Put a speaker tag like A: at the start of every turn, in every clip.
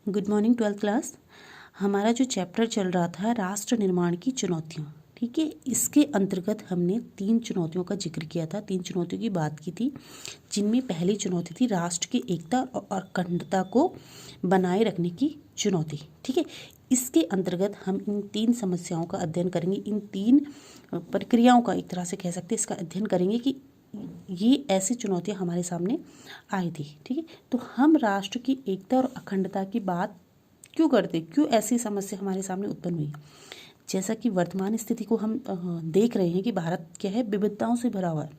A: Good morning 12th class. हमारा जो chapter चल रहा था राष्ट्र निर्माण की चुनौतियाँ, ठीक है, इसके अंतर्गत हमने 3 चुनौतियों का जिक्र किया था, 3 चुनौतियों की बात की थी, जिनमें पहली चुनौती थी राष्ट्र की एकता और अखंडता को बनाए रखने की चुनौती। ठीक है, इसके अंतर्गत हम इन 3 समस्याओं का अध्ययन करेंगे, इन 3 प्रक्रियाओं का एक तरह से कह सकते हैं इसका अध्ययन करेंगे कि ये ऐसी चुनौतियां हमारे सामने आई थी। ठीक है, तो हम राष्ट्र की एकता और अखंडता की बात क्यों करते, क्यों ऐसी समस्या हमारे सामने उत्पन्न हुई। जैसा कि वर्तमान स्थिति को हम देख रहे हैं कि भारत क्या है, विविधताओं से भरा हुआ है।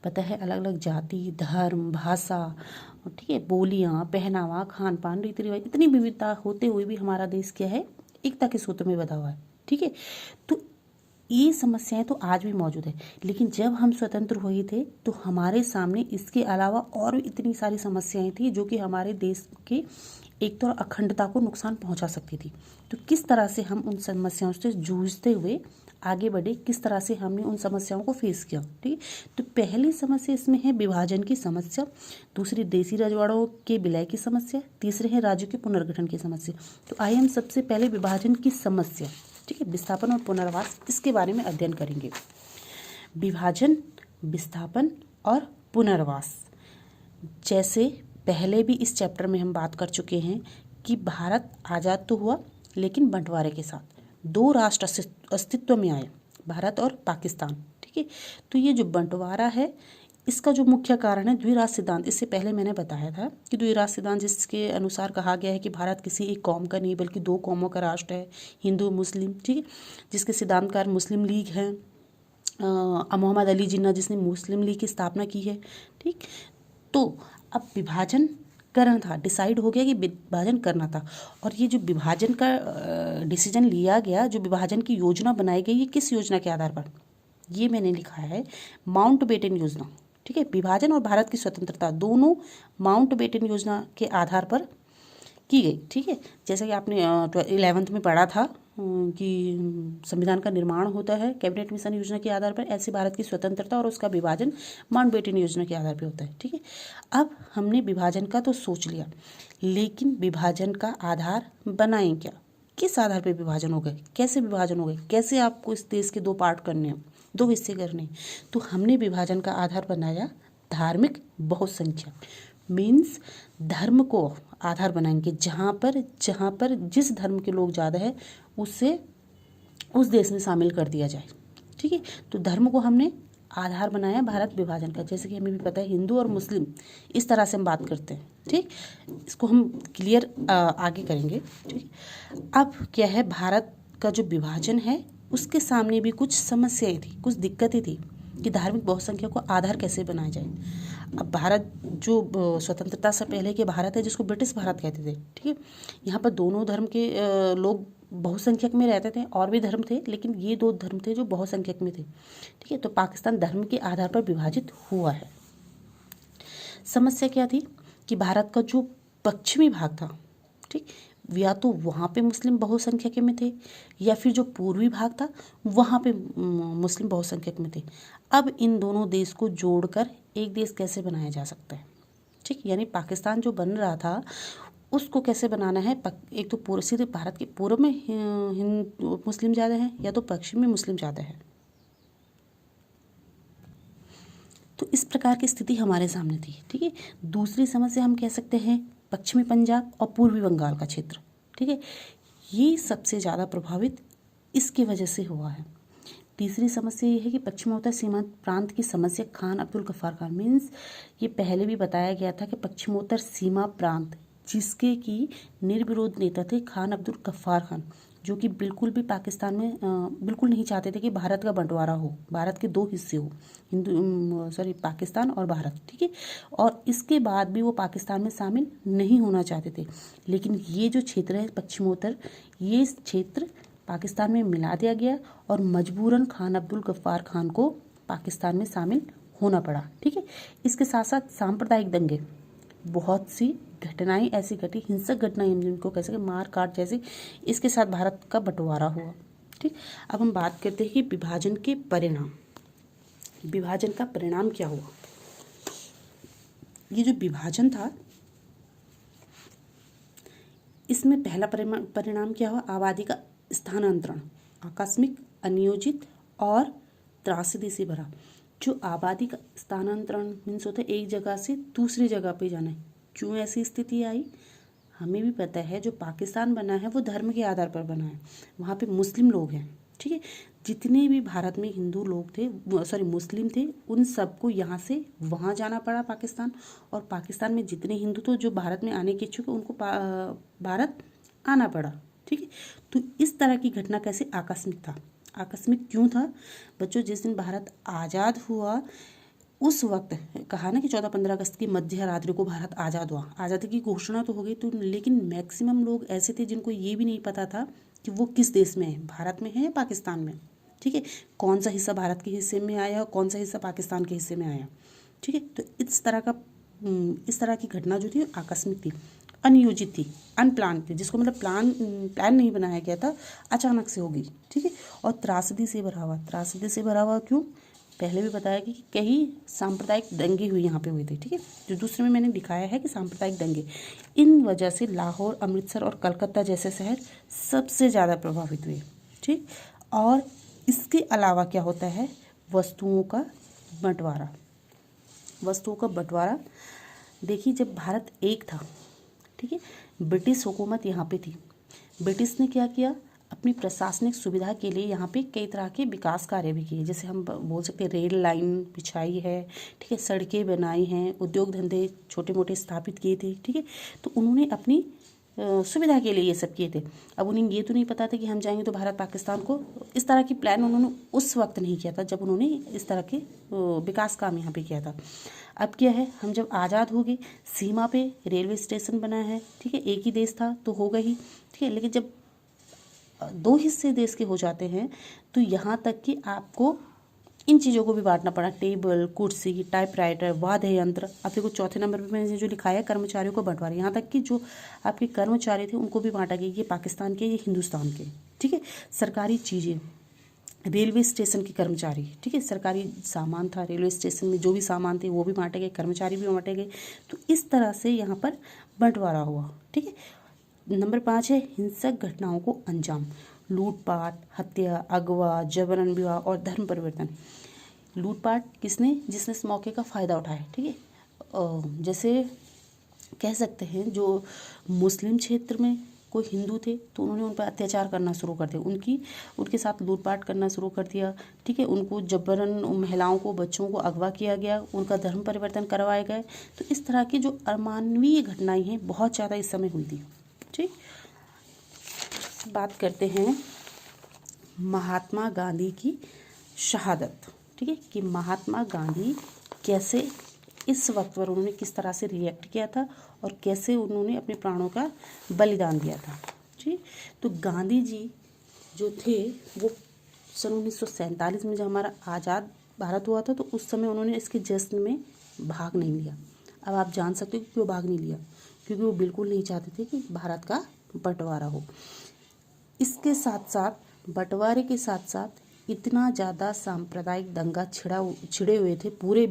A: पता है, अलग अलग जाति, धर्म, भाषा, ठीक है, बोलियां, पहनावा, खान पान, रीति रिवाज, इतनी विविधता होते हुए भी हमारा देश क्या है, एकता के सूत्र में बंधा हुआ है। ठीक है, तो ये समस्याएं तो आज भी मौजूद है, लेकिन जब हम स्वतंत्र हुए थे तो हमारे सामने इसके अलावा और भी इतनी सारी समस्याएं थी जो कि हमारे देश के एकता और अखंडता को नुकसान पहुंचा सकती थी। तो किस तरह से हम उन समस्याओं से जूझते हुए आगे बढ़े, किस तरह से हमने उन समस्याओं को फेस किया। ठीक है, तो पहली समस्या इसमें है विभाजन की समस्या, दूसरी देसी रजवाड़ों के विलय की समस्या, तीसरे है राज्यों के पुनर्गठन की समस्या। तो आइए हम सबसे पहले विभाजन की समस्या, ठीक है, विस्थापन और पुनर्वास, इसके बारे में अध्ययन करेंगे। विभाजन, विस्थापन और पुनर्वास, जैसे पहले भी इस चैप्टर में हम बात कर चुके हैं कि भारत आज़ाद तो हुआ लेकिन बंटवारे के साथ 2 राष्ट्र अस्तित्व में आए, भारत और पाकिस्तान। ठीक है, तो ये जो बंटवारा है इसका जो मुख्य कारण है द्विराष्ट्र सिद्धांत। इससे पहले मैंने बताया था कि द्विराष्ट्र सिद्धांत जिसके अनुसार कहा गया है कि भारत किसी एक कौम का नहीं बल्कि 2 कौमों का राष्ट्र है, हिंदू मुस्लिम। ठीक है, जिसके सिद्धांतकार मुस्लिम लीग हैं, मोहम्मद अली जिन्ना जिसने मुस्लिम लीग की स्थापना की है। ठीक, तो अब विभाजन करना था, डिसाइड हो गया कि विभाजन करना था, और ये जो विभाजन का डिसीजन लिया गया, जो विभाजन की योजना बनाई गई, ये किस योजना के आधार पर, ये मैंने लिखा है माउंटबेटन योजना। ठीक है, विभाजन और भारत की स्वतंत्रता दोनों माउंटबेटन योजना के आधार पर की गई। ठीक है, जैसा कि आपने 11th में पढ़ा था कि संविधान का निर्माण होता है कैबिनेट मिशन योजना के आधार पर, ऐसे भारत की स्वतंत्रता और उसका विभाजन माउंटबेटन योजना के आधार पर होता है। ठीक है, अब हमने विभाजन का तो सोच लिया, लेकिन विभाजन का आधार बनाएं क्या, किस आधार पर विभाजन हो गए, कैसे विभाजन हो गए, कैसे आपको इस देश के 2 पार्ट करने हैं, 2 हिस्से करने। तो हमने विभाजन का आधार बनाया धार्मिक बहुसंख्या, मीन्स धर्म को आधार बनाएंगे, जहाँ पर जिस धर्म के लोग ज़्यादा है उससे उस देश में शामिल कर दिया जाए। ठीक है, तो धर्म को हमने आधार बनाया भारत विभाजन का, जैसे कि हमें भी पता है हिंदू और मुस्लिम, इस तरह से हम बात करते हैं। ठीक, इसको हम क्लियर आगे करेंगे। ठीक, अब क्या है, भारत का जो विभाजन है उसके सामने भी कुछ समस्याएं थी, कुछ दिक्कतें थी कि धार्मिक बहुसंख्या को आधार कैसे बनाया जाए। अब भारत जो स्वतंत्रता से पहले के भारत है, जिसको ब्रिटिश भारत कहते थे, ठीक है, यहाँ पर दोनों धर्म के लोग बहुसंख्यक में रहते थे, और भी धर्म थे, लेकिन ये 2 धर्म थे जो बहुसंख्यक में थे। ठीक है, तो पाकिस्तान धर्म के आधार पर विभाजित हुआ है। समस्या क्या थी कि भारत का जो पश्चिमी भाग था, ठीक, या तो वहाँ पे मुस्लिम बहुसंख्यक में थे, या फिर जो पूर्वी भाग था वहाँ पे मुस्लिम बहुसंख्यक में थे। अब इन दोनों देश को जोड़कर एक देश कैसे बनाया जा सकता है। ठीक, यानी पाकिस्तान जो बन रहा था उसको कैसे बनाना है, एक तो पूर्व सीधे भारत के पूर्व में मुस्लिम ज़्यादा है, या तो पश्चिम में मुस्लिम ज़्यादा है। तो इस प्रकार की स्थिति हमारे सामने थी। ठीक है, दूसरी समस्या हम कह सकते हैं पश्चिमी पंजाब और पूर्वी बंगाल का क्षेत्र। ठीक है, ये सबसे ज़्यादा प्रभावित इसकी वजह से हुआ है। तीसरी समस्या ये है कि पश्चिमोत्तर सीमांत प्रांत की समस्या, खान अब्दुल गफ्फार खान, मीन्स ये पहले भी बताया गया था कि पश्चिमोत्तर सीमा प्रांत जिसके की निर्विरोध नेता थे खान अब्दुल गफ्फार खान, जो कि बिल्कुल भी पाकिस्तान में बिल्कुल नहीं चाहते थे कि भारत का बंटवारा हो, भारत के 2 हिस्से हो, पाकिस्तान और भारत। ठीक है, और इसके बाद भी वो पाकिस्तान में शामिल नहीं होना चाहते थे, लेकिन ये जो क्षेत्र है पश्चिमोत्तर, ये क्षेत्र पाकिस्तान में मिला दिया गया और मजबूरन खान अब्दुल गफ्फार खान को पाकिस्तान में शामिल होना पड़ा। ठीक है, इसके साथ साथ सांप्रदायिक दंगे, बहुत सी घटनाएं ऐसी घटी, हिंसक घटनाएं हम जिनको कह सके, मार काट जैसी, इसके साथ भारत का बंटवारा हुआ। ठीक, अब हम बात करते हैं कि विभाजन के परिणाम, विभाजन का परिणाम क्या हुआ। ये जो विभाजन था इसमें पहला परिणाम क्या हुआ? आबादी का स्थानांतरण, आकस्मिक, अनियोजित और त्रासदी से भरा। जो आबादी का स्थानांतरण मीन्स होता है एक जगह से दूसरी जगह पे जाना है। क्यों ऐसी स्थिति आई? हमें भी पता है जो पाकिस्तान बना है वो धर्म के आधार पर बना है, वहाँ पे मुस्लिम लोग हैं, ठीक है। जितने भी भारत में हिंदू लोग थे, सॉरी मुस्लिम थे, उन सबको यहाँ से वहाँ जाना पड़ा पाकिस्तान, और पाकिस्तान में जितने हिंदू तो जो भारत में आने के इच्छुक है उनको भारत आना पड़ा, ठीक है। तो इस तरह की घटना कैसे? आकस्मिक था। आकस्मिक क्यों था बच्चों? जिस दिन भारत आज़ाद हुआ उस वक्त कहा ना कि 14-15 अगस्त की मध्य रात्रि को भारत आज़ाद हुआ। आज़ादी की घोषणा तो हो गई, तो लेकिन मैक्सिमम लोग ऐसे थे जिनको ये भी नहीं पता था कि वो किस देश में है, भारत में है या पाकिस्तान में, ठीक है। कौन सा हिस्सा भारत के हिस्से में आया और कौन सा हिस्सा पाकिस्तान के हिस्से में आया, ठीक है। तो इस तरह की घटना जो थी आकस्मिक थी, अनियोजित थी, अनप्लान थी, जिसको मतलब प्लान नहीं बनाया गया था, अचानक से होगी, ठीक है। और त्रासदी से भरा हुआ। त्रासदी से भरा हुआ क्यों? पहले भी बताया कि कई सांप्रदायिक दंगे हुई यहाँ पे हुए थे, ठीक है। जो दूसरे में मैंने दिखाया है कि सांप्रदायिक दंगे, इन वजह से लाहौर, अमृतसर और कलकत्ता जैसे शहर सबसे ज़्यादा प्रभावित हुए, ठीक। और इसके अलावा क्या होता है? वस्तुओं का बंटवारा। वस्तुओं का बंटवारा, देखिए जब भारत एक था, ठीक है, ब्रिटिश हुकूमत यहाँ पे थी। ब्रिटिश ने क्या किया? अपनी प्रशासनिक सुविधा के लिए यहाँ पे कई तरह के विकास कार्य भी किए, जैसे हम बोल सकते हैं रेल लाइन बिछाई है, ठीक है, सड़कें बनाई हैं, उद्योग धंधे छोटे मोटे स्थापित किए थे, ठीक है। तो उन्होंने अपनी सुविधा के लिए ये सब किए थे। अब उन्हें ये तो नहीं पता था कि हम जाएंगे तो भारत पाकिस्तान को, इस तरह की प्लान उन्होंने उस वक्त नहीं किया था जब उन्होंने इस तरह के विकास काम यहाँ पे किया था। अब क्या है, हम जब आज़ाद हो गए, सीमा पे रेलवे स्टेशन बना है, ठीक है, एक ही देश था तो होगा ही, ठीक है। लेकिन जब दो हिस्से देश के हो जाते हैं तो यहाँ तक कि आपको इन चीज़ों को भी बांटना पड़ा, टेबल, कुर्सी, टाइपराइटर, वाद्य यंत्र। अब देखो चौथे नंबर पे मैंने जो लिखा है कर्मचारियों को बंटवारा, यहाँ तक कि जो आपके कर्मचारी थे उनको भी बांटा गया, ये पाकिस्तान के, ये हिंदुस्तान के, ठीक है। सरकारी चीज़ें, रेलवे स्टेशन के कर्मचारी, ठीक है, सरकारी सामान था रेलवे स्टेशन में, जो भी सामान थे वो भी बांटे गए, कर्मचारी भी बांटे गए। तो इस तरह से यहाँ पर बंटवारा हुआ, ठीक है। नंबर 5 है हिंसक घटनाओं को अंजाम। लूटपाट, हत्या, अगवा, जबरन विवाह और धर्म परिवर्तन। लूटपाट किसने? जिसने इस मौके का फ़ायदा उठाया, ठीक है। जैसे कह सकते हैं जो मुस्लिम क्षेत्र में कोई हिंदू थे तो उन्होंने उन पर अत्याचार करना शुरू कर दिया, उनके साथ लूटपाट करना शुरू कर दिया, ठीक है। उनको जबरन, महिलाओं को, बच्चों को अगवा किया गया, उनका धर्म परिवर्तन करवाए गए। तो इस तरह की जो अमानवीय घटनाएं हैं बहुत ज़्यादा इस समय हुई थी, ठीक। बात करते हैं महात्मा गांधी की शहादत, ठीक है, कि महात्मा गांधी कैसे इस वक्त पर उन्होंने किस तरह से रिएक्ट किया था और कैसे उन्होंने अपने प्राणों का बलिदान दिया था, ठीक। तो गांधी जी जो थे वो सन 1947 में जब हमारा आज़ाद भारत हुआ था तो उस समय उन्होंने इसके जश्न में भाग नहीं लिया। अब आप जान सकते हो कि क्यों भाग नहीं लिया, क्योंकि वो बिल्कुल नहीं चाहते थे कि भारत का बंटवारा हो। इसके साथ साथ बंटवारे के साथ साथ इतना ज़्यादा सांप्रदायिक दंगा छिड़े हुए थे पूरे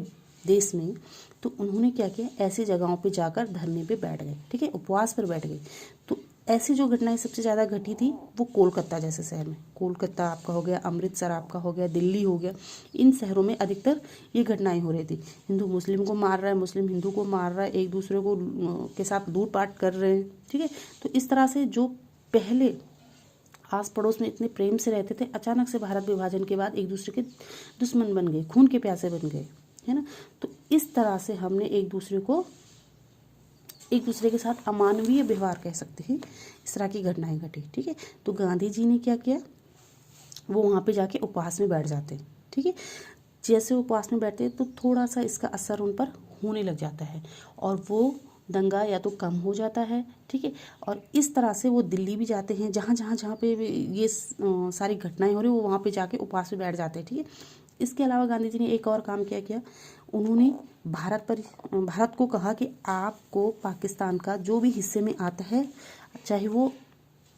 A: देश में, तो उन्होंने क्या किया, ऐसी जगहों पे जाकर धरने पे बैठ गए, ठीक है, उपवास पर बैठ गए। तो ऐसी जो घटनाएं सबसे ज़्यादा घटी थी वो कोलकाता जैसे शहर में, कोलकाता आपका हो गया, अमृतसर आपका हो गया, दिल्ली हो गया, इन शहरों में अधिकतर ये घटनाएं हो रही थी। हिंदू मुस्लिम को मार रहा है, मुस्लिम हिंदू को मार रहा है, एक दूसरे को के साथ लूटपाट कर रहे हैं, ठीक है। तो इस तरह से जो पहले आस पड़ोस में इतने प्रेम से रहते थे, अचानक से भारत विभाजन के बाद एक दूसरे के दुश्मन बन गए, खून के प्यासे बन गए, है ना। तो इस तरह से हमने एक दूसरे के साथ अमानवीय व्यवहार कह सकते हैं, इस तरह की घटनाएं घटी, ठीक है। तो गांधी जी ने क्या किया, वो वहाँ पे जाके उपवास में बैठ जाते हैं, ठीक है। जैसे उपवास में बैठते हैं तो थोड़ा सा इसका असर उन पर होने लग जाता है और वो दंगा या तो कम हो जाता है, ठीक है। और इस तरह से वो दिल्ली भी जाते हैं, जहाँ पे ये सारी घटनाएं हो रही वो वहाँ पे जाके उपवास में बैठ जाते हैं, ठीक है। इसके अलावा गांधी जी ने एक और काम क्या किया, उन्होंने भारत को कहा कि आपको पाकिस्तान का जो भी हिस्से में आता है, चाहे वो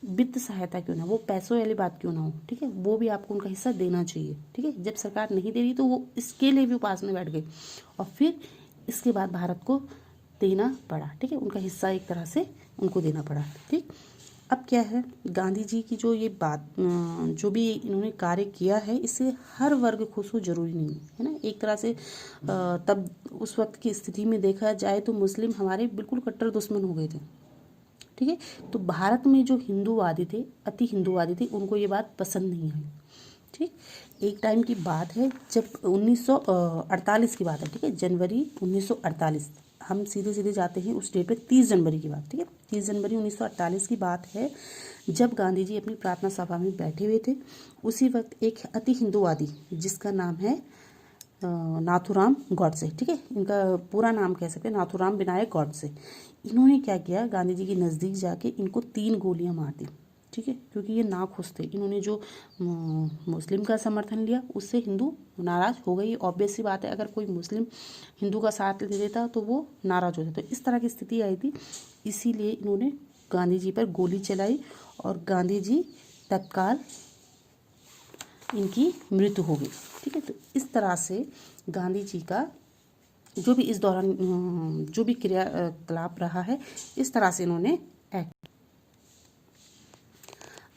A: वित्त सहायता क्यों ना, वो पैसों वाली बात क्यों ना हो, ठीक है, वो भी आपको उनका हिस्सा देना चाहिए, ठीक है। जब सरकार नहीं दे रही तो वो इसके लिए भी उपवास में बैठ गए और फिर इसके बाद भारत को देना पड़ा। ठीक है, उनका हिस्सा एक तरह से उनको देना पड़ा। ठीक, अब क्या है, गांधी जी की जो ये बात, जो भी इन्होंने कार्य किया है, इससे हर वर्ग खुश हो जरूरी नहीं है ना। एक तरह से तब उस वक्त की स्थिति में देखा जाए तो मुस्लिम हमारे बिल्कुल कट्टर दुश्मन हो गए थे। ठीक है, तो भारत में जो हिंदूवादी थे, अति हिंदूवादी थे, उनको ये बात पसंद नहीं आई। ठीक, एक टाइम की बात है जब 1948 की बात है। ठीक है, जनवरी 1948, हम सीधे सीधे जाते हैं उस डेट पे, 30 जनवरी की बात। ठीक है, 30 जनवरी 1948 की बात है, जब गांधी जी अपनी प्रार्थना सभा में बैठे हुए थे। उसी वक्त एक अति हिंदूवादी, जिसका नाम है नाथूराम गॉडसे, ठीक है, इनका पूरा नाम कह सकते हैं नाथूराम विनायक गॉडसे, इन्होंने क्या किया, गांधी जी के नज़दीक जाके इनको 3 गोलियां मार दी। ठीक है, क्योंकि ये नाखुश थे, इन्होंने जो मुस्लिम का समर्थन लिया उससे हिंदू नाराज़ हो गई। ऑब्वियस सी बात है, अगर कोई मुस्लिम हिंदू का साथ दे देता तो वो नाराज़ हो जाता। तो इस तरह की स्थिति आई थी, इसीलिए इन्होंने गांधी जी पर गोली चलाई और गांधी जी तत्काल इनकी मृत्यु हो गई। ठीक है, तो इस तरह से गांधी जी का जो भी इस दौरान जो भी क्रियाकलाप रहा है, इस तरह से इन्होंने एक्ट।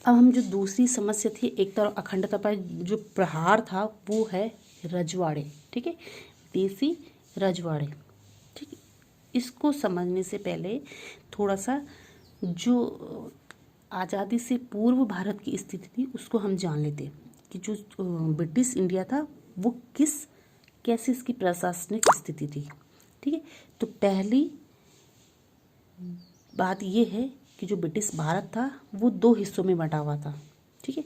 A: अब हम जो दूसरी समस्या थी, एक तरफ अखंडता पर जो प्रहार था, वो है रजवाड़े। ठीक है, देसी रजवाड़े। ठीक है, इसको समझने से पहले थोड़ा सा जो आज़ादी से पूर्व भारत की स्थिति थी उसको हम जान लेते हैं कि जो ब्रिटिश इंडिया था वो कैसी इसकी प्रशासनिक स्थिति थी। ठीक है, तो पहली बात ये है कि जो ब्रिटिश भारत था वो 2 हिस्सों में बंटा हुआ था। ठीक है,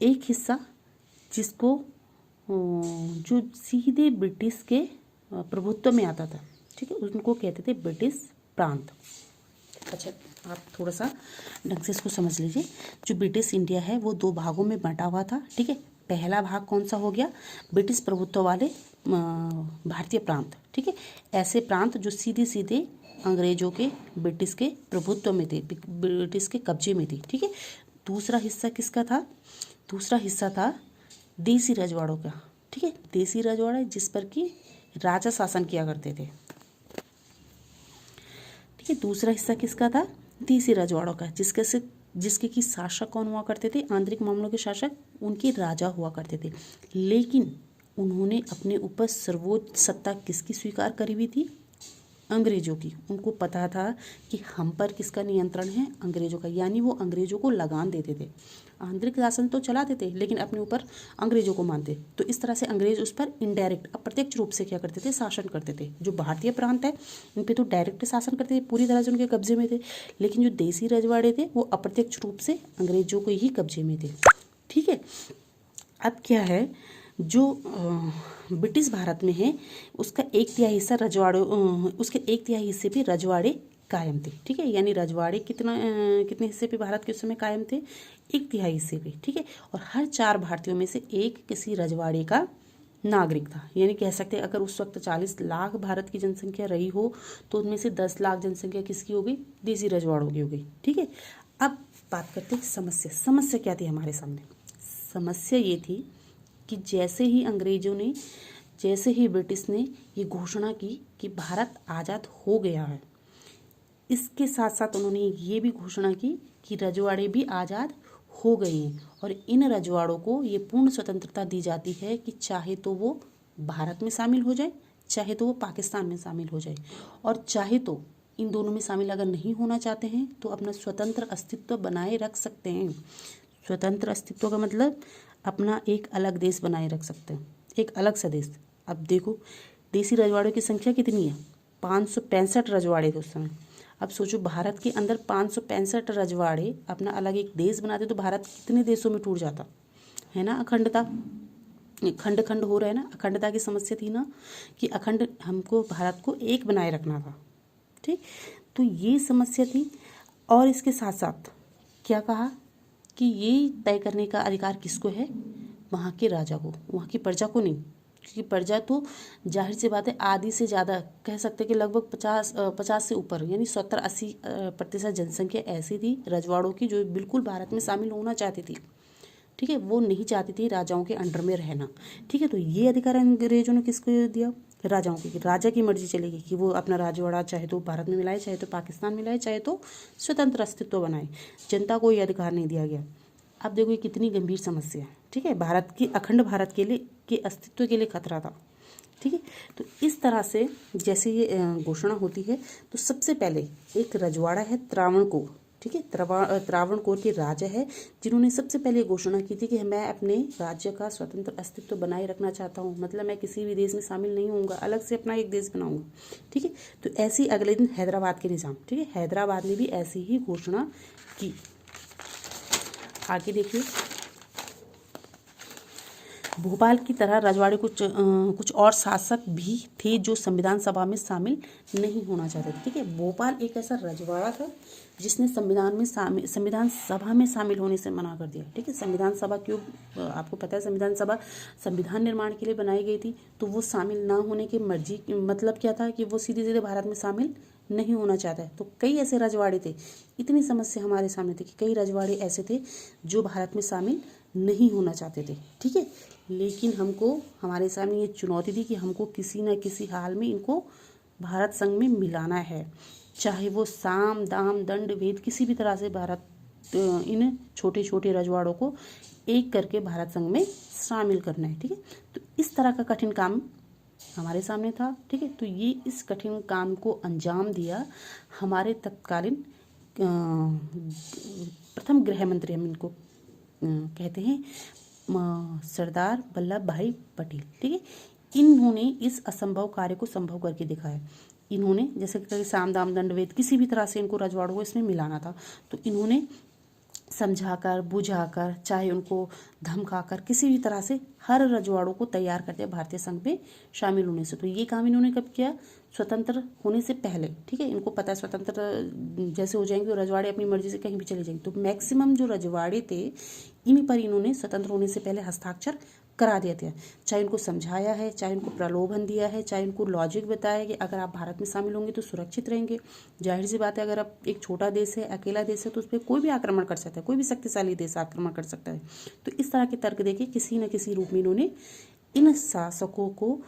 A: एक हिस्सा जिसको जो सीधे ब्रिटिश के प्रभुत्व में आता था, ठीक है, उनको कहते थे ब्रिटिश प्रांत। अच्छा, आप थोड़ा सा ढंग से इसको समझ लीजिए। जो ब्रिटिश इंडिया है वो 2 भागों में बंटा हुआ था। ठीक है, पहला भाग कौन सा हो गया, ब्रिटिश प्रभुत्व वाले भारतीय प्रांत। ठीक है, ऐसे प्रांत जो सीधे सीधे अंग्रेजों के, ब्रिटिश के प्रभुत्व में थे, ब्रिटिश के कब्जे में थे। ठीक है, दूसरा हिस्सा किसका था, दूसरा हिस्सा था देसी रजवाड़ों का। ठीक है, देसी रजवाड़े जिस पर कि राजा शासन किया करते थे। ठीक है, दूसरा हिस्सा किसका था, देसी रजवाड़ों का, जिसके की शासक कौन हुआ करते थे, आंतरिक मामलों के शासक उनके राजा हुआ करते थे। लेकिन उन्होंने अपने ऊपर सर्वोच्च सत्ता किसकी स्वीकार करी हुई थी, अंग्रेजों की। उनको पता था कि हम पर किसका नियंत्रण है, अंग्रेजों का, यानी वो अंग्रेजों को लगान देते थे। आंतरिक शासन तो चलाते थे लेकिन अपने ऊपर अंग्रेजों को मानते। तो इस तरह से अंग्रेज उस पर इनडायरेक्ट, अप्रत्यक्ष रूप से क्या करते थे, शासन करते थे। जो भारतीय प्रांत है इन पे तो डायरेक्ट शासन करते थे, पूरी तरह से उनके कब्जे में थे। लेकिन जो देसी रजवाड़े थे वो अप्रत्यक्ष रूप से अंग्रेजों के ही कब्जे में थे। ठीक है, अब क्या है, जो ब्रिटिश भारत में है उसका 1/3 हिस्सा रजवाड़ों, उसके 1/3 हिस्से पे रजवाड़े कायम थे। ठीक है, यानी रजवाड़े कितने हिस्से पे भारत के उस समय कायम थे, 1/3 हिस्से पे। ठीक है, और हर 4 भारतीयों में से एक किसी रजवाड़े का नागरिक था। यानी कह सकते हैं अगर उस वक्त 40 लाख भारत की जनसंख्या रही हो तो उनमें से 10 लाख जनसंख्या किसकी हो गई, देसी रजवाड़ों की हो गई। ठीक है, अब बात करते हैं समस्या क्या थी हमारे सामने। समस्या ये थी कि जैसे ही ब्रिटिश ने ये घोषणा की कि भारत आज़ाद हो गया है, इसके साथ साथ उन्होंने ये भी घोषणा की कि रजवाड़े भी आज़ाद हो गए हैं और इन रजवाड़ों को ये पूर्ण स्वतंत्रता दी जाती है कि चाहे तो वो भारत में शामिल हो जाए, चाहे तो वो पाकिस्तान में शामिल हो जाए, और चाहे तो इन दोनों में शामिल अगर नहीं होना चाहते हैं तो अपना स्वतंत्र अस्तित्व बनाए रख सकते हैं। स्वतंत्र अस्तित्व का मतलब अपना एक अलग देश बनाए रख सकते हैं, एक अलग सा देश। अब देखो देसी रजवाड़ों की संख्या कितनी है, 565 रजवाड़े थे उस समय। अब सोचो भारत के अंदर 565 रजवाड़े अपना अलग एक देश बनाते तो भारत कितने देशों में टूट जाता है ना। अखंडता, खंड खंड हो रहा है ना, अखंडता की समस्या थी ना, कि अखंड हमको भारत को एक बनाए रखना था। ठीक, तो ये समस्या थी। और इसके साथ साथ क्या कहा कि ये तय करने का अधिकार किसको है, वहाँ के राजा को, वहाँ की प्रजा को नहीं। क्योंकि प्रजा तो जाहिर सी बात है आधी से ज़्यादा, कह सकते कि लगभग 50 से ऊपर, यानी 70-80% जनसंख्या ऐसी थी रजवाड़ों की जो बिल्कुल भारत में शामिल होना चाहती थी। ठीक है, वो नहीं चाहती थी राजाओं के अंडर में रहना। ठीक है, तो ये अधिकार अंग्रेजों ने किसको दिया, राजाओं की, राजा की मर्जी चलेगी कि वो अपना राजवाड़ा चाहे तो भारत में मिलाए, चाहे तो पाकिस्तान मिलाए, चाहे तो स्वतंत्र अस्तित्व बनाए। जनता को ये अधिकार नहीं दिया गया। अब देखो ये कितनी गंभीर समस्या है, ठीक है, भारत की अखंड भारत के लिए के अस्तित्व के लिए खतरा था, ठीक है। तो इस तरह से जैसे ये घोषणा होती है तो सबसे पहले एक रजवाड़ा है त्रावणकोर, ठीक है, त्रावणकोर के राजा है जिन्होंने सबसे पहले घोषणा की थी कि मैं अपने राज्य का स्वतंत्र अस्तित्व बनाए रखना चाहता हूँ, मतलब मैं किसी भी देश में शामिल नहीं होऊंगा, अलग से अपना एक देश बनाऊंगा, ठीक है। तो ऐसे ही अगले दिन हैदराबाद के निज़ाम, ठीक है, हैदराबाद ने भी ऐसी ही घोषणा की। आगे देखिए, भोपाल की तरह रजवाड़े कुछ और शासक भी थे जो संविधान सभा में शामिल नहीं होना चाहते थे, ठीक है। भोपाल एक ऐसा रजवाड़ा था जिसने संविधान सभा में शामिल होने से मना कर दिया, ठीक है। संविधान सभा क्यों, आपको पता है संविधान सभा संविधान निर्माण के लिए बनाई गई थी, तो वो शामिल ना होने की मर्जी मतलब क्या था कि वो सीधे सीधे भारत में शामिल नहीं होना चाहता है। तो कई ऐसे रजवाड़े थे, इतनी समस्या हमारे सामने थी कि कई रजवाड़े ऐसे थे जो भारत में शामिल नहीं होना चाहते थे, ठीक है। लेकिन हमको हमारे सामने ये चुनौती थी कि हमको किसी न किसी हाल में इनको भारत संघ में मिलाना है, चाहे वो साम दाम दंड भेद किसी भी तरह से इन छोटे छोटे रजवाड़ों को एक करके भारत संघ में शामिल करना है, ठीक है। तो इस तरह का कठिन काम हमारे सामने था, ठीक है। तो ये इस कठिन काम को अंजाम दिया हमारे तत्कालीन प्रथम गृह मंत्री, हम इनको कहते हैं सरदार वल्लभ भाई पटेल, ठीक है। इन्होंने इस असंभव कार्य को संभव करके दिखाया। इन्होंने जैसे कि साम दाम दंड भेद किसी भी तरह से इनको रजवाड़ों को इसमें मिलाना था, तो इन्होंने समझाकर बुझाकर चाहे उनको धमकाकर किसी भी तरह से हर रजवाड़ों को तैयार कर दिया भारतीय संघ में शामिल होने से। तो ये काम इन्होंने कब किया, स्वतंत्र होने से पहले, ठीक है। इनको पता है स्वतंत्र जैसे हो जाएंगे तो रजवाड़े अपनी मर्जी से कहीं भी चले जाएंगे, तो मैक्सिमम जो रजवाड़े थे इन पर इन्होंने स्वतंत्र होने से पहले हस्ताक्षर करा दिए थे। चाहे उनको समझाया है, चाहे उनको प्रलोभन दिया है, चाहे उनको लॉजिक बताया कि अगर आप भारत में शामिल होंगे तो सुरक्षित रहेंगे। जाहिर सी बात है, अगर आप एक छोटा देश है, अकेला देश है, तो उस पर कोई भी आक्रमण कर सकता है, कोई भी शक्तिशाली देश आक्रमण कर सकता है। तो इस तरह के तर्क देके किसी न किसी रूप में इन्होंने इन शासकों को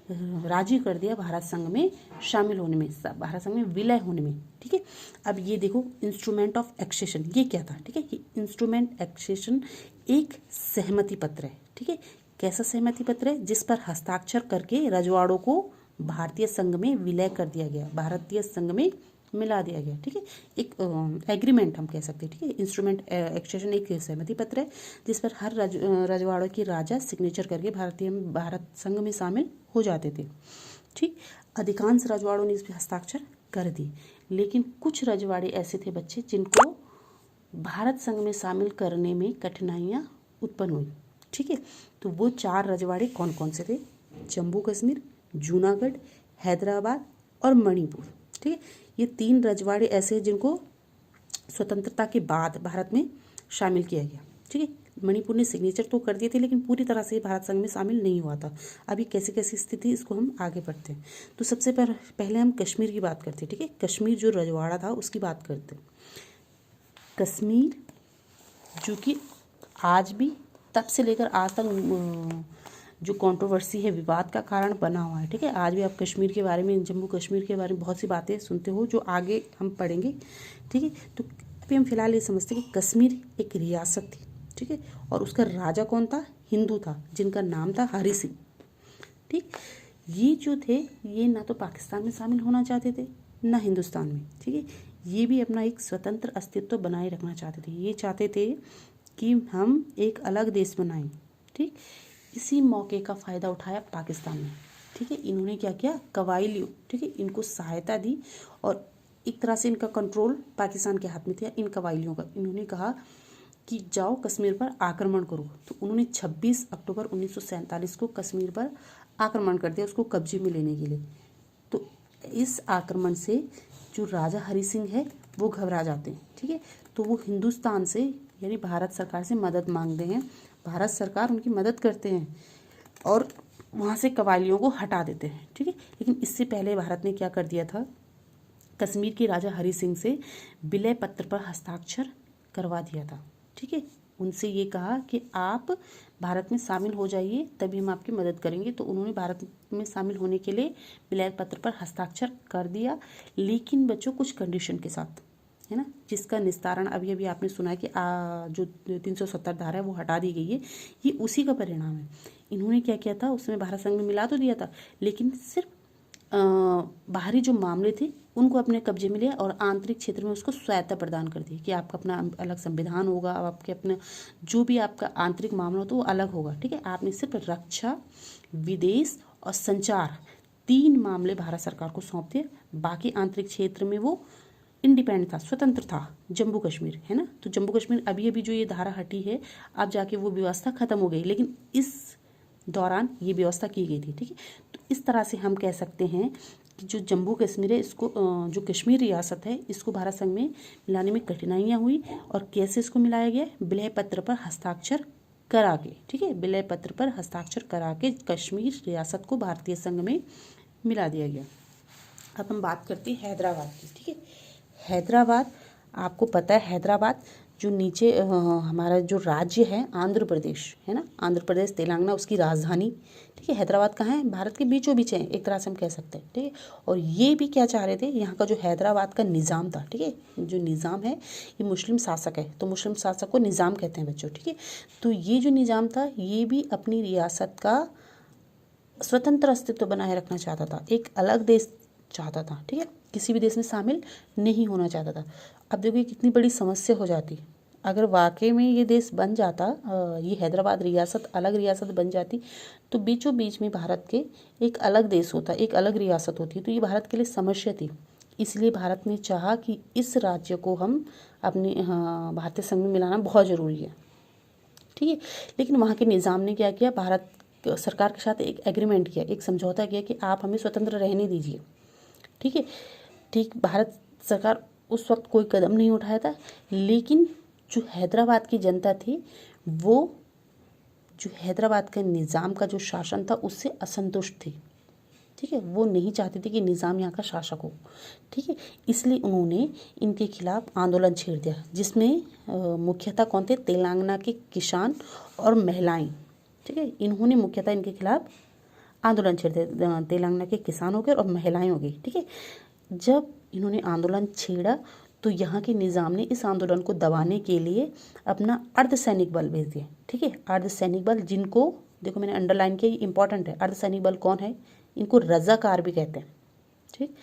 A: राजी कर दिया भारत संघ में शामिल होने में, भारत संघ में विलय होने में, ठीक है। अब ये देखो इंस्ट्रूमेंट ऑफ एक्सेशन ये क्या था, ठीक है। ये इंस्ट्रूमेंट एक्सेशन एक सहमति पत्र है, ठीक है। कैसा सहमति पत्र है, जिस पर हस्ताक्षर करके रजवाड़ों को भारतीय संघ में विलय कर दिया गया, भारतीय संघ में मिला दिया गया, ठीक है। एक एग्रीमेंट हम कह सकते हैं, ठीक है। इंस्ट्रूमेंट एक्सेशन एक सहमति पत्र है जिस पर हर रजवाड़ों की राजा सिग्नेचर करके भारत संघ में शामिल हो जाते थे, ठीक। अधिकांश रजवाड़ों ने इस पर हस्ताक्षर कर दी, लेकिन कुछ रजवाड़े ऐसे थे बच्चे जिनको भारत संघ में शामिल करने में कठिनाइयाँ उत्पन्न हुई, ठीक है। तो वो 4 रजवाड़े कौन कौन से थे, जम्मू कश्मीर, जूनागढ़, हैदराबाद और मणिपुर, ठीक है। ये 3 रजवाड़े ऐसे हैं जिनको स्वतंत्रता के बाद भारत में शामिल किया गया, ठीक है। मणिपुर ने सिग्नेचर तो कर दिए थे लेकिन पूरी तरह से भारत संघ में शामिल नहीं हुआ था। अभी कैसी कैसी स्थिति, इसको हम आगे बढ़ते हैं। तो सबसे पहले हम कश्मीर की बात करते हैं, ठीक है। कश्मीर जो रजवाड़ा था उसकी बात करते हैं। कश्मीर जो कि आज भी तब से लेकर आज तक जो कंट्रोवर्सी है, विवाद का कारण बना हुआ है, ठीक है। आज भी आप कश्मीर के बारे में, जम्मू कश्मीर के बारे में बहुत सी बातें सुनते हो जो आगे हम पढ़ेंगे, ठीक है। तो अभी हम फिलहाल ये समझते हैं कि कश्मीर एक रियासत थी, ठीक है, और उसका राजा कौन था, हिंदू था जिनका नाम था हरि सिंह, ठीक। ये जो थे ये ना तो पाकिस्तान में शामिल होना चाहते थे ना हिंदुस्तान में, ठीक है। ये भी अपना एक स्वतंत्र अस्तित्व बनाए रखना चाहते थे। ये चाहते थे कि हम एक अलग देश बनाएं, ठीक। इसी मौके का फ़ायदा उठाया पाकिस्तान ने, ठीक है। इन्होंने क्या किया, कबायलियों, ठीक है, इनको सहायता दी और एक तरह से इनका कंट्रोल पाकिस्तान के हाथ में था, इन कबायलियों का। इन्होंने कहा कि जाओ कश्मीर पर आक्रमण करो, तो उन्होंने 26 अक्टूबर 1947 को कश्मीर पर आक्रमण कर दिया उसको कब्जे में लेने के लिए। तो इस आक्रमण से जो राजा हरि सिंह है वो घबरा जाते हैं, ठीक है। तो वो हिंदुस्तान से यानी भारत सरकार से मदद मांगते हैं, भारत सरकार उनकी मदद करते हैं और वहाँ से कबायलियों को हटा देते हैं, ठीक है। लेकिन इससे पहले भारत ने क्या कर दिया था, कश्मीर के राजा हरि सिंह से विलय पत्र पर हस्ताक्षर करवा दिया था, ठीक है। उनसे ये कहा कि आप भारत में शामिल हो जाइए, तभी हम आपकी मदद करेंगे। तो उन्होंने भारत में शामिल होने के लिए विलय पत्र पर हस्ताक्षर कर दिया, लेकिन बच्चों कुछ कंडीशन के साथ, है ना, जिसका निस्तारण अभी अभी आपने सुना है कि जो 370 धारा है वो हटा दी गई है। ये उसी का परिणाम है। इन्होंने क्या किया था, उसमें भारत संघ में मिला तो दिया था, लेकिन सिर्फ बाहरी जो मामले थे उनको अपने कब्जे में लिया और आंतरिक क्षेत्र में उसको स्वायत्ता प्रदान कर दी कि आपका अपना अलग संविधान होगा, आपके अपना जो भी आपका आंतरिक मामला हो तो वो अलग होगा। ठीक है, आपने सिर्फ रक्षा, विदेश और संचार 3 मामले भारत सरकार को सौंप दिए। बाकी आंतरिक क्षेत्र में वो इंडिपेंडेंट था, स्वतंत्र था। जम्मू कश्मीर, है ना, तो जम्मू कश्मीर अभी अभी जो ये धारा हटी है, अब जाके वो व्यवस्था खत्म हो गई, लेकिन इस दौरान ये व्यवस्था की गई थी। ठीक है, तो इस तरह से हम कह सकते हैं कि जो जम्मू कश्मीर है, इसको जो कश्मीर रियासत है, इसको भारत संघ में मिलाने में कठिनाइयाँ हुई। और कैसे इसको मिलाया गया, विलय पत्र पर हस्ताक्षर करा के। ठीक है, विलय पत्र पर हस्ताक्षर करा के कश्मीर रियासत को भारतीय संघ में मिला दिया गया। अब हम बात करते हैं हैदराबाद की। ठीक है, हैदराबाद, आपको पता है हैदराबाद जो नीचे हमारा जो राज्य है आंध्र प्रदेश, है ना, आंध्र प्रदेश तेलंगाना उसकी राजधानी। ठीक है, हैदराबाद कहाँ है, भारत के बीचों बीच है, एक तरह से हम कह सकते हैं। ठीक है, और ये भी क्या चाह रहे थे, यहाँ का जो हैदराबाद का निज़ाम था, ठीक है, जो निज़ाम है ये मुस्लिम शासक है, तो मुस्लिम शासक को निज़ाम कहते हैं बच्चों। ठीक है, तो ये जो निज़ाम था ये भी अपनी रियासत का स्वतंत्र अस्तित्व बनाए रखना चाहता था, एक अलग देश चाहता था। ठीक है, किसी भी देश में शामिल नहीं होना चाहता था। अब देखिए कितनी बड़ी समस्या हो जाती अगर वाकई में ये देश बन जाता, ये हैदराबाद रियासत अलग रियासत बन जाती, तो बीचों बीच में भारत के एक अलग देश होता, एक अलग रियासत होती, तो ये भारत के लिए समस्या थी। इसलिए भारत ने चाहा कि इस राज्य को हम अपने भारतीय संघ में मिलाना बहुत ज़रूरी है। ठीक है, लेकिन वहाँ के निज़ाम ने क्या किया, भारत सरकार के साथ एक एग्रीमेंट किया, एक समझौता किया कि आप हमें स्वतंत्र रहने दीजिए। ठीक है, ठीक, भारत सरकार उस वक्त कोई कदम नहीं उठाया था, लेकिन जो हैदराबाद की जनता थी वो जो हैदराबाद के निज़ाम का जो शासन था उससे असंतुष्ट थी। ठीक है, वो नहीं चाहती थी कि निज़ाम यहाँ का शासक हो। ठीक है, इसलिए उन्होंने इनके खिलाफ आंदोलन छेड़ दिया, जिसमें मुख्यतः कौन थे, तेलंगाना के किसान और महिलाएं। ठीक है, इन्होंने मुख्यतः इनके खिलाफ आंदोलन छेड़ दिया, तेलंगाना के किसान हो गए और महिलाएं हो गई। ठीक है, जब इन्होंने आंदोलन छेड़ा तो यहाँ के निज़ाम ने इस आंदोलन को दबाने के लिए अपना अर्धसैनिक बल भेज दिया। ठीक है, अर्धसैनिक बल, जिनको देखो मैंने अंडरलाइन किया, इंपॉर्टेंट है। अर्धसैनिक बल कौन है, इनको रजाकार भी कहते हैं। ठीक,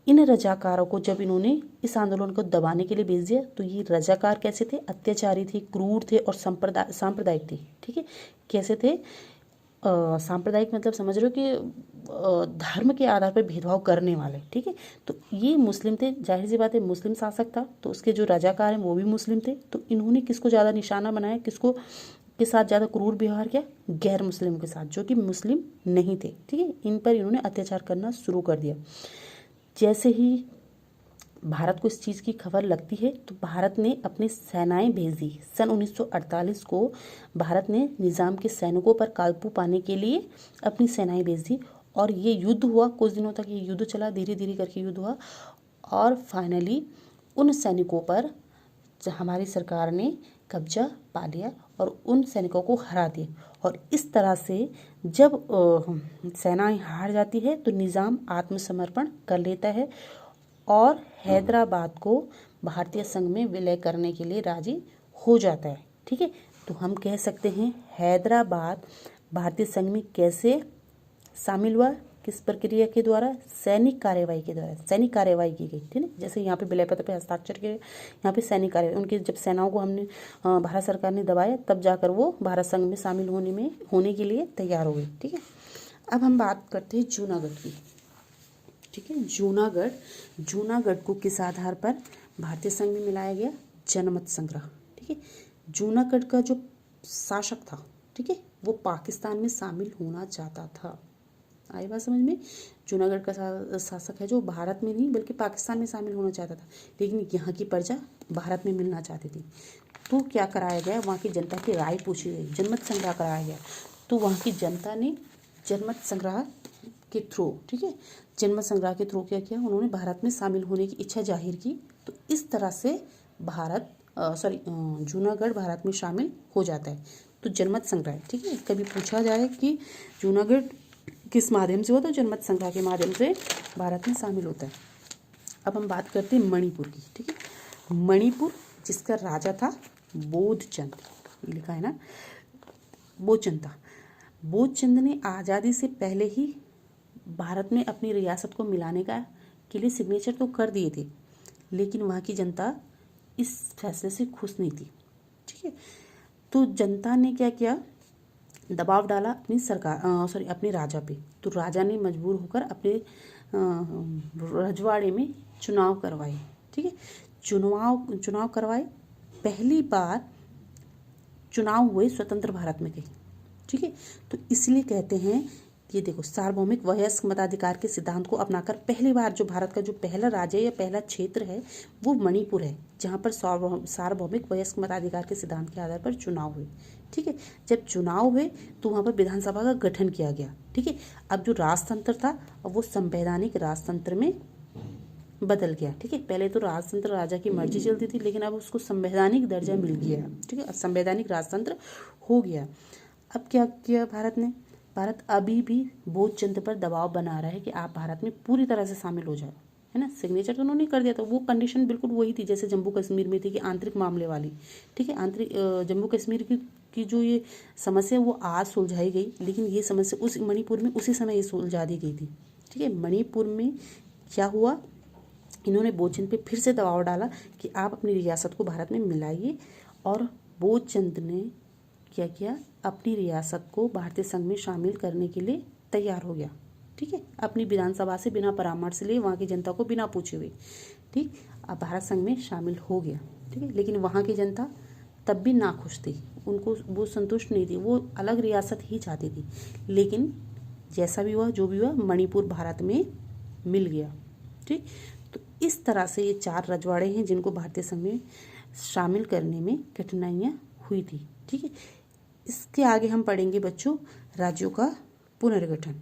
A: इन रजाकारों को जब इन्होंने इस आंदोलन को दबाने के लिए भेज दिया, तो ये रजाकार कैसे थे, अत्याचारी थे, क्रूर थे और सांप्रदायिक थे। ठीक है, कैसे थे, सांप्रदायिक मतलब समझ रहे हो कि धर्म के आधार पर भेदभाव करने वाले। ठीक है, तो ये मुस्लिम थे, जाहिर सी बात है मुस्लिम शासक था, तो उसके जो रजाकार हैं वो भी मुस्लिम थे। तो इन्होंने किसको ज़्यादा निशाना बनाया, किसको के साथ ज़्यादा क्रूर व्यवहार किया, गैर मुस्लिम के साथ, जो कि मुस्लिम नहीं थे। ठीक है, इन पर इन्होंने अत्याचार करना शुरू कर दिया। जैसे ही भारत को इस चीज़ की खबर लगती है तो भारत ने अपनी सेनाएं भेज दी। सन 1948 को भारत ने निज़ाम के सैनिकों पर काबू पाने के लिए अपनी सेनाएं भेज दी और ये युद्ध हुआ, कुछ दिनों तक ये युद्ध चला, धीरे धीरे करके युद्ध हुआ और फाइनली उन सैनिकों पर हमारी सरकार ने कब्जा पा लिया और उन सैनिकों को हरा दिया। और इस तरह से जब सेनाएं हार जाती है तो निज़ाम आत्मसमर्पण कर लेता है और हैदराबाद को भारतीय संघ में विलय करने के लिए राजी हो जाता है। ठीक है, तो हम कह सकते हैं हैदराबाद भारतीय संघ में कैसे शामिल हुआ, किस प्रक्रिया के द्वारा, सैनिक कार्यवाही के द्वारा। सैनिक कार्यवाही की गई, ठीक है, जैसे यहाँ पे विलय पत्र पे हस्ताक्षर किए, यहाँ पे सैनिक कार्यवाही, उनकी जब सेनाओं को हमने भारत सरकार ने दबाया तब जाकर वो भारत संघ में शामिल होने के लिए तैयार हो गई। ठीक है, अब हम बात करते हैं जूनागढ़ की। ठीक है, जूनागढ़ को किस आधार पर भारतीय संघ में मिलाया गया, जनमत संग्रह। ठीक है, जूनागढ़ का जो शासक था, ठीक है, वो पाकिस्तान में शामिल होना चाहता था। आई बात समझ में, जूनागढ़ का शासक है जो भारत में नहीं बल्कि पाकिस्तान में शामिल होना चाहता था, लेकिन यहाँ की प्रजा भारत में मिलना चाहती थी। तो क्या कराया गया, वहाँ की जनता की राय पूछी गई, जनमत संग्रह कराया गया। तो वहाँ की जनता ने जनमत संग्रह के थ्रू, ठीक है, जनमत संग्रह के थ्रू क्या किया, उन्होंने भारत में शामिल होने की इच्छा जाहिर की। तो इस तरह से भारत जूनागढ़ भारत में शामिल हो जाता है। तो जनमत संग्रह, ठीक है, कभी पूछा जाए कि जूनागढ़ किस माध्यम से हुआ, तो जनमत संग्रह के माध्यम से भारत में शामिल होता है। अब हम बात करते हैं मणिपुर की, ठीक है। मणिपुर जिसका राजा था बोधचंद, ये लिखा है ना, बोधचंद था। बोधचंद ने आज़ादी से पहले ही भारत में अपनी रियासत को मिलाने के लिए सिग्नेचर तो कर दिए थे, लेकिन वहाँ की जनता इस फैसले से खुश नहीं थी, ठीक है। तो जनता ने क्या किया, दबाव डाला अपने राजा पे। तो राजा ने मजबूर होकर अपने रजवाड़े में चुनाव करवाए, ठीक है। चुनाव करवाए। पहली बार चुनाव हुए स्वतंत्र भारत में कहीं, ठीक है। तो इसलिए कहते हैं, ये देखो, सार्वभौमिक वयस्क मताधिकार के सिद्धांत को अपनाकर पहली बार जो भारत का जो पहला राज्य या पहला क्षेत्र है वो मणिपुर है, जहाँ पर सार्वभौमिक वयस्क मताधिकार के सिद्धांत के आधार पर चुनाव हुए, ठीक है। जब चुनाव हुए तो वहाँ पर विधानसभा का गठन किया गया, ठीक है। अब जो राजतंत्र था अब वो संवैधानिक राजतंत्र में बदल गया, ठीक है। पहले तो राजतंत्र राजा की मर्जी चलती थी, लेकिन अब उसको संवैधानिक दर्जा मिल गया, ठीक है। अब संवैधानिक राजतंत्र हो गया। अब क्या किया भारत ने, भारत अभी भी बोधचंद पर दबाव बना रहा है कि आप भारत में पूरी तरह से शामिल हो जाओ, है ना। सिग्नेचर तो उन्होंने कर दिया था, वो कंडीशन बिल्कुल वही थी जैसे जम्मू कश्मीर में थी कि आंतरिक मामले वाली, ठीक है। आंतरिक जम्मू कश्मीर की जो ये समस्या वो आज सुलझाई गई, लेकिन ये समस्या उस मणिपुर में उसी समय ये सुलझा दी गई थी, ठीक है। मणिपुर में क्या हुआ, इन्होंने बोधचंद पे फिर से दबाव डाला कि आप अपनी रियासत को भारत में मिलाइए, और बोधचंद ने क्या किया, अपनी रियासत को भारतीय संघ में शामिल करने के लिए तैयार हो गया, ठीक है। अपनी विधानसभा से बिना परामर्श लिए, वहाँ की जनता को बिना पूछे हुए, ठीक, अब भारत संघ में शामिल हो गया, ठीक है। लेकिन वहाँ की जनता तब भी नाखुश थी, उनको वो संतुष्ट नहीं थी, वो अलग रियासत ही चाहती थी। लेकिन जैसा भी हुआ, जो भी हुआ, मणिपुर भारत में मिल गया, ठीक। तो इस तरह से ये 4 रजवाड़े हैं जिनको भारतीय संघ में शामिल करने में कठिनाइयाँ हुई थी, ठीक है। इसके आगे हम पढ़ेंगे बच्चों राज्यों का पुनर्गठन।